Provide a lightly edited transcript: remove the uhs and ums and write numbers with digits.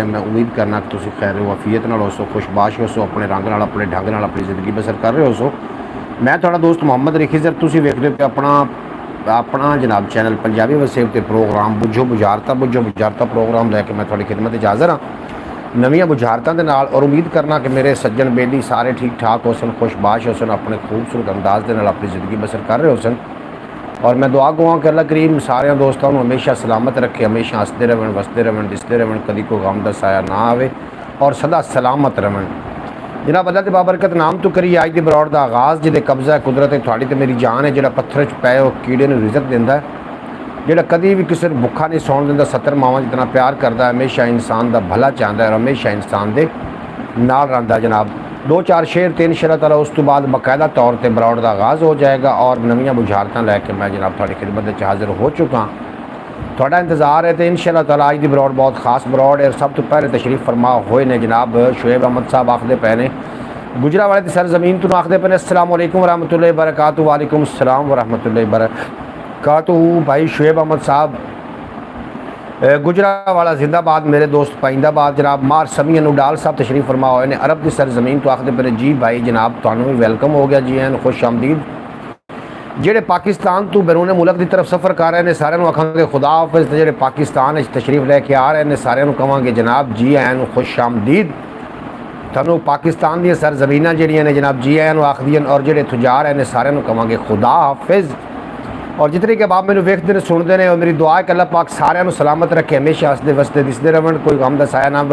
मैं उम्मीद करना कि तुम खैर वफीयत नाल हो सो, खुशबाश हो सो, अपने रंग नाल अपने ढंग नाल अपनी ज़िंदगी बसर कर रहे हो सो। मैं थोड़ा दोस्त मुहम्मद रिखीज़र, तुम वेख रहे हो अपना अपना जनाब चैनल पंजाबी वसेब ते प्रोग्राम बुझो बुझारता प्रोग्राम लैके मैं थोड़ी खिदमत हाज़र हाँ नवीं बुझारतों के नाल। और उम्मीद करना कि मेरे सज्जन बेली सारे ठीक ठाक हो सन, खुशबाश हो सन, अपने खूबसूरत अंदाज के नाल अपनी ज़िंदगी बसर कर रहे हो सन। और मैं दुआ गुआ कि अल्लाह करीम सारे दोस्तों को हमेशा सलामत रखे, हमेशा हंसते रहन, वसते रहन, दिसते रहन, कभी कोई गम का साया ना आए और सदा सलामत रहन। जनाब अल्लाह के बाबरकत नाम तो करिए अज के बरौड़ का आगाज़ जिहदे कब्जा है कुदरत है, थोड़ी तो मेरी जान है, जो पत्थर च पे वो कीड़े को रिजक देंदा है, जो कभी भी किसी भुखा नहीं सौन देंदा, 70 मावां जितना प्यार करता है, हमेशा इंसान का भला चाहता है और हमेशा इंसान के नाल रहिंदा है। जनाब 2-4 शेर 3 शेर तला उस तो बाद बाकायदा तौर पर बरौड़ का आगाज़ हो जाएगा और नवीं बुझारतां लैके मैं जनाब थोड़ी खिदमत हाजिर हो चुका। थोड़ा इंतज़ार है तो इंशाअल्लाह ताला अज की बरौड़ बहुत खास बरौड़ है। सब तो पहले तशरीफ फरमा होए ने जनाब शुएब अहमद साहब आखते पे ने गुजरावाले की सरजमीन तो आखते पे ने अस्सलाम वालेकुम वरहमतुल्लाहि वबरकातुहू। वालेकुम अस्सलाम वरहमतुल्लाहि वबरकातुहू। भाई शुएब अहमद साहब गुजरावाला जिंदाबाद, मेरे दोस्त पाइंदाबाद। जनाब मार समीन उडाल साहब तशरीफ फरमा होए ने अरब की सरजमीन तो आखते पे ने जी भाई जनाब तुहानू भी वेलकम हो गया, जी एन खुश आमदीद। ਜਿਹੜੇ पाकिस्तान तो बैरून मुल्क की तरफ सफ़र कर रहे हैं सारे आखांगे खुदा हाफिज़, तो जो पाकिस्तान तशरीफ लैके आ रहे हैं सारे कहांगे जनाब जी आया खुश आमदीद। थानू पाकिस्तान दी सरजमीना जड़ियाँ ने जनाब जी आया आखदियाँ और जो तुजार हैं सारे कहांगे खुदा हाफिज़। और जितने के बाप मैंने वेखते ने सुनते हैं और मेरी दुआ है कि अल्लाह पाक सारे सलामत रखे, हमेशा हसदे वसदे दिसदे रहन, कोई गम दा साया ना